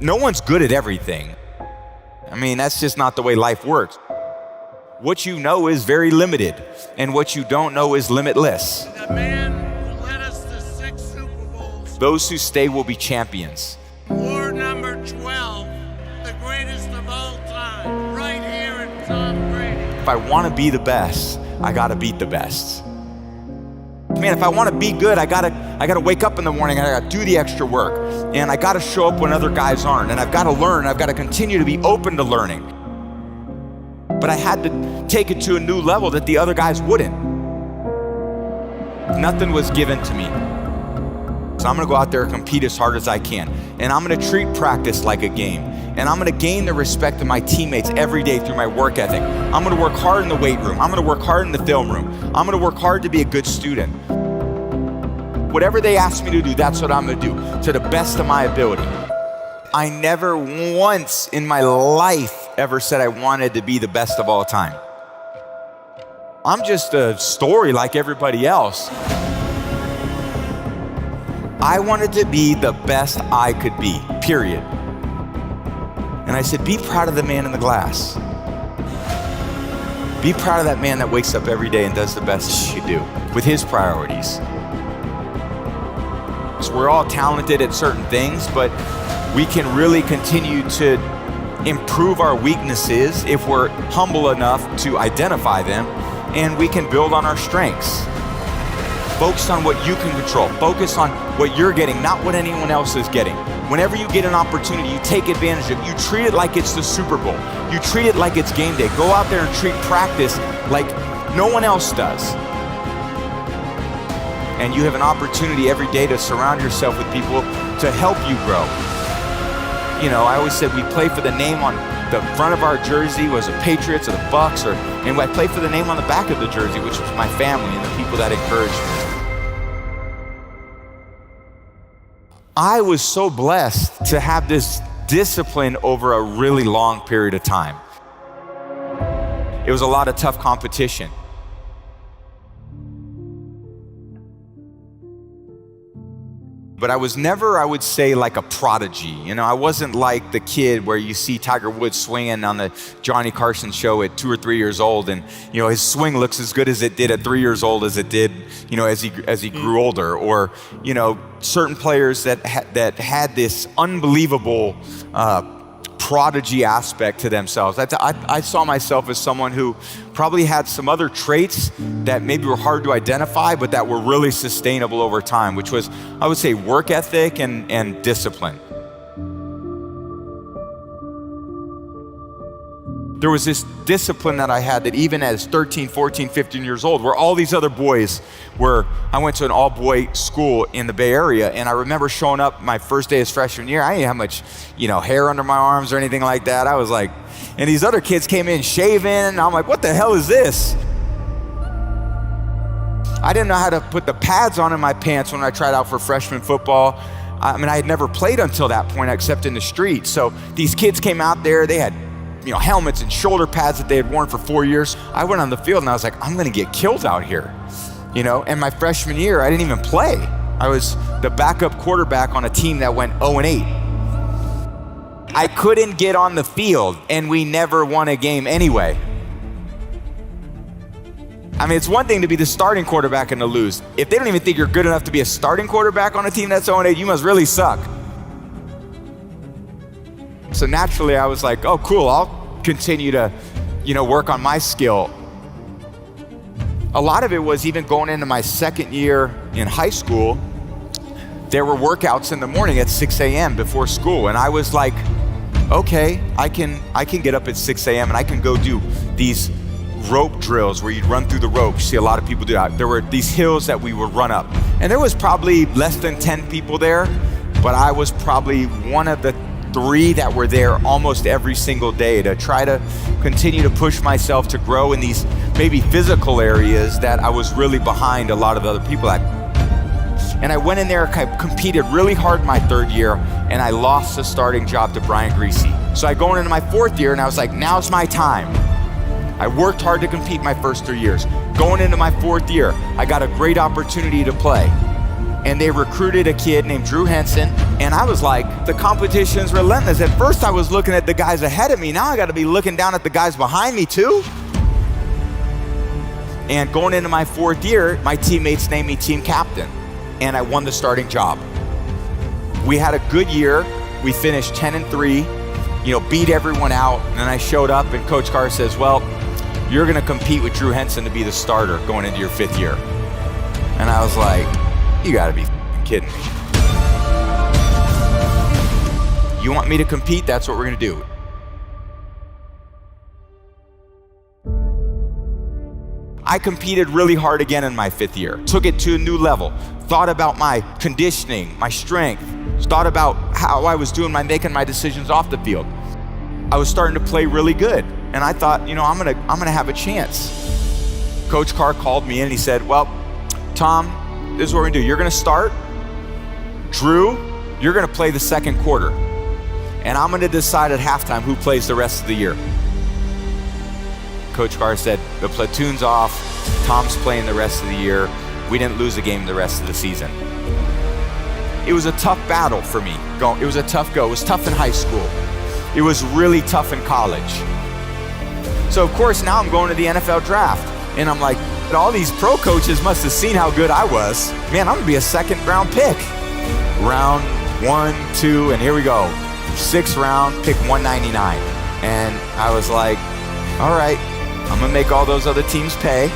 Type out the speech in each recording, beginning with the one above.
No one's good at everything. I mean, that's just not the way life works. What you know is very limited, and what you don't know is limitless. The man who led us to 6 Super Bowls. Those who stay will be champions. War number 12, the greatest of all time, right here in Tom Brady. If I want to be the best, I got to beat the best. Man, if I want to be good, I gotta wake up in the morning and I gotta do the extra work. And I gotta show up when other guys aren't. And I've got to learn. I've got to continue to be open to learning. But I had to take it to a new level that the other guys wouldn't. Nothing was given to me. So I'm gonna go out there and compete as hard as I can. And I'm gonna treat practice like a game. And I'm gonna gain the respect of my teammates every day through my work ethic. I'm gonna work hard in the weight room. I'm gonna work hard in the film room. I'm gonna work hard to be a good student. Whatever they ask me to do, that's what I'm gonna do, to the best of my ability. I never once in my life ever said I wanted to be the best of all time. I'm just a story like everybody else. I wanted to be the best I could be, period. And I said, be proud of the man in the glass. Be proud of that man that wakes up every day and does the best he can do with his priorities. So we're all talented at certain things, but we can really continue to improve our weaknesses if we're humble enough to identify them, and we can build on our strengths. Focus on what you can control. Focus on what you're getting, not what anyone else is getting. Whenever you get an opportunity, you take advantage of it. You treat it like it's the Super Bowl. You treat it like it's game day. Go out there and treat practice like no one else does. And you have an opportunity every day to surround yourself with people to help you grow. You know, I always said we play for the name on the front of our jersey was the Patriots or the Bucks, and I play for the name on the back of the jersey, which was my family and the people that encouraged me. I was so blessed to have this discipline over a really long period of time. It was a lot of tough competition. But I was never, I would say, like a prodigy. You know, I wasn't like the kid where you see Tiger Woods swinging on the Johnny Carson show at 2 or 3 years old, and you know his swing looks as good as it did at 3 years old as it did, you know, as he grew older. Or you know, certain players that had this unbelievable prodigy aspect to themselves. I saw myself as someone who probably had some other traits that maybe were hard to identify, but that were really sustainable over time, which was, I would say, work ethic and discipline. There was this discipline that I had that even as 13, 14, 15 years old, where all these other boys were, I went to an all-boy school in the Bay Area, and I remember showing up my first day as freshman year. I didn't have much, you know, hair under my arms or anything like that. I was like, and these other kids came in shaving, and I'm like, what the hell is this? I didn't know how to put the pads on in my pants when I tried out for freshman football. I mean, I had never played until that point except in the street. So these kids came out there, they had, you know, helmets and shoulder pads that they had worn for 4 years. I went on the field and I was like, I'm gonna get killed out here, you know? And my freshman year, I didn't even play. I was the backup quarterback on a team that went 0-8. I couldn't get on the field, and we never won a game anyway. I mean, it's one thing to be the starting quarterback and to lose. If they don't even think you're good enough to be a starting quarterback on a team that's 0-8, you must really suck. So naturally, I was like, oh, cool, I'll continue to, you know, work on my skill. A lot of it was even going into my second year in high school, there were workouts in the morning at 6 a.m. before school. And I was like, okay, I can get up at 6 a.m. and I can go do these rope drills where you'd run through the ropes. You see a lot of people do that. There were these hills that we would run up. And there was probably less than 10 people there, but I was probably one of the 3 that were there almost every single day to try to continue to push myself to grow in these maybe physical areas that I was really behind a lot of the other people at. And I went in there, competed really hard my 3rd year, and I lost the starting job to Brian Greasy. So I go into my 4th year and I was like, now's my time. I worked hard to compete my first 3 years. Going into my 4th year, I got a great opportunity to play. and they recruited a kid named Drew Henson, and I was like, the competition's relentless. At first I was looking at the guys ahead of me, now I gotta be looking down at the guys behind me too. And going into my 4th year, my teammates named me team captain, and I won the starting job. We had a good year. We finished 10-3, beat everyone out, and then I showed up and Coach Carr says, well, you're gonna compete with Drew Henson to be the starter going into your 5th year. And I was like, you gotta be kidding me. You want me to compete? That's what we're gonna do. I competed really hard again in my 5th year. Took it to a new level. Thought about my conditioning, my strength. Thought about how I was doing making my decisions off the field. I was starting to play really good. And I thought, I'm gonna have a chance. Coach Carr called me in and he said, well, Tom, this is what we're gonna do. You're gonna start. Drew, you're gonna play the 2nd quarter. And I'm gonna decide at halftime who plays the rest of the year. Coach Carr said, the platoon's off. Tom's playing the rest of the year. We didn't lose a game the rest of the season. It was a tough battle for me. It was a tough go. It was tough in high school. It was really tough in college. So of course now I'm going to the NFL draft. And I'm like, all these pro coaches must have seen how good I was. Man, I'm gonna be a 2nd round pick. Round 1, 2, and here we go. 6th round, pick 199. And I was like, all right, I'm gonna make all those other teams pay.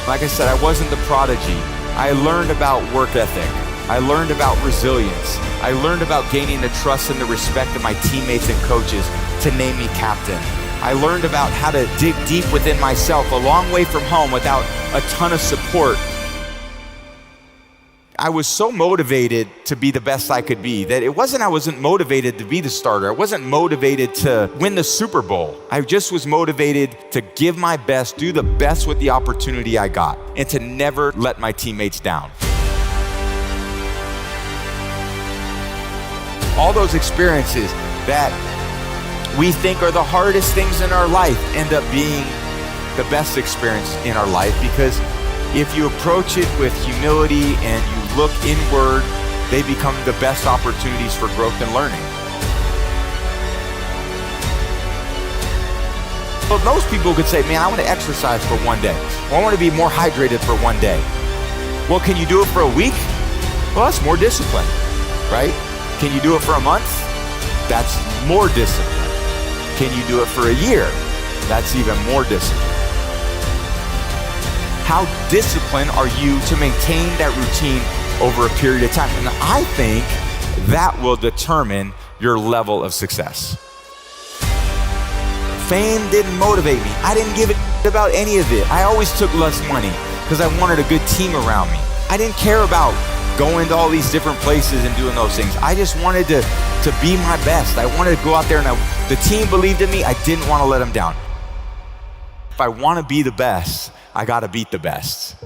Like I said, I wasn't the prodigy. I learned about work ethic. I learned about resilience. I learned about gaining the trust and the respect of my teammates and coaches to name me captain. I learned about how to dig deep within myself, a long way from home without a ton of support. I was so motivated to be the best I could be that I wasn't motivated to be the starter. I wasn't motivated to win the Super Bowl. I just was motivated to give my best, do the best with the opportunity I got, and to never let my teammates down. All those experiences that we think are the hardest things in our life end up being the best experience in our life, because if you approach it with humility and you look inward, they become the best opportunities for growth and learning. Well, most people could say, man, I want to exercise for one day. Or I want to be more hydrated for one day. Well, can you do it for a week? Well, that's more discipline, right? Can you do it for a month? That's more discipline. Can you do it for a year? That's even more discipline. How disciplined are you to maintain that routine over a period of time? And I think that will determine your level of success. Fame didn't motivate me. I didn't give a about any of it. I always took less money because I wanted a good team around me. I didn't care about going to all these different places and doing those things. I just wanted to be my best. I wanted to go out there, and the team believed in me. I didn't want to let them down. If I want to be the best, I got to beat the best.